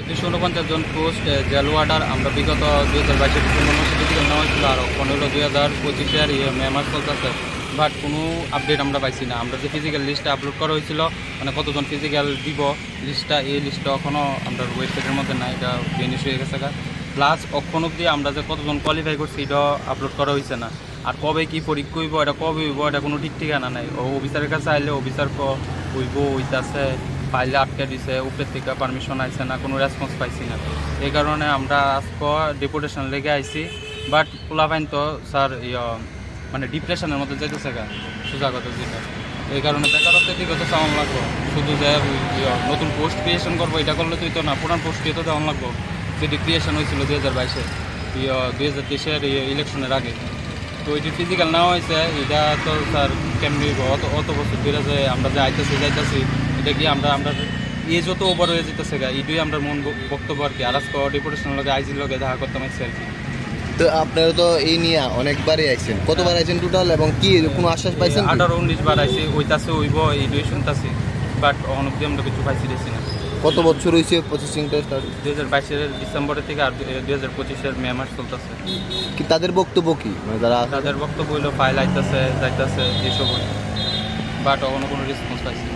249 জন post jail order আমরা বিগত 2022 December মাসে ফিজিক্যাল নেওয়া হয়েছিল, আর এখন হলো 2025-এর মে মাস চলতেছে। বাট কোনো আপডেট আমরা পাইছি না। আমরা যে ফিজিক্যাল লিস্টটা আপলোড করা হয়েছিল, মানে কতজন ফিজিক্যাল দিব লিস্টটা, এই লিস্টটা এখনও আমরা ওয়েবসাইটের মধ্যে না, এটা ফিনিশ হয়ে গেছে। প্লাস এখন অবধি আমরা যে কতজন কোয়ালিফাই করছি এটাও আপলোড করা হয়েছে না। আর কবে কি পরীক্ষা হইব, এটা কবে হইব, এটা কোনো ঠিক ঠিকানা নাই। ও অফিসারের কাছে আইলে অফিসার হইব হইতাছে, ফাইলে আটকে দিছে, উপরের থেকে পারমিশন আইছে না, কোনো রেসপন্স পাইছি না। এই কারণে আমরা আজকে ডেপুটেশন লেগে আইছি। বাট পোলাপাইন তো স্যার মানে ডিপ্রেশনের মধ্যে যেতেছে সোজা কথা যেটা। এই কারণে বেকারত্বের দিকে তো চাওয়ান লাগবো। শুধু যে নতুন পোস্ট ক্রিয়েশন করবো এটা করলে তুই তো না, পুরান পোস্ট তো দেওয়ান লাগবো, যেটি ক্রিয়েশন হয়েছিল 2022-এ 2023-এর ইলেকশনের আগে। তো এটি ফিজিক্যাল নেওয়া হয়েছে, এটা তো স্যার কেমনি অত বছর ধরে যে আমরা যে যাইতেছি এটা কি আমরা যত ওভার হয়ে যেতেছে এটাই আমরা মন বক্তব্য আর কি। আর আজকে ডেপুটেশনের লগে আইজির লগে দেখা করতাম আর কি। তো আপনারা তো এই নিয়ে অনেকবারই আইছেন, কতবার আইছেন টোটাল, এবং কি কোনো আশ্বাস পাইছেন? 18-19 বার আইছি, ওইটাছে হইব এইটাই শুনতেছি, বাট অনবধি আমরা কিছু পাইছি দেখছি না। কত বছর হয়েছে প্রসেসিংটা স্টার্ট? 2022-এর ডিসেম্বরের থেকে আর 2025-এর মে মাস চলতেছে। কি তাদের বক্তব্য কি, মানে তাদের বক্তব্য হইলো ফাইল আইতেছে যাইতেছে এইসব, বাট কোনো রেসপন্স পাইছি।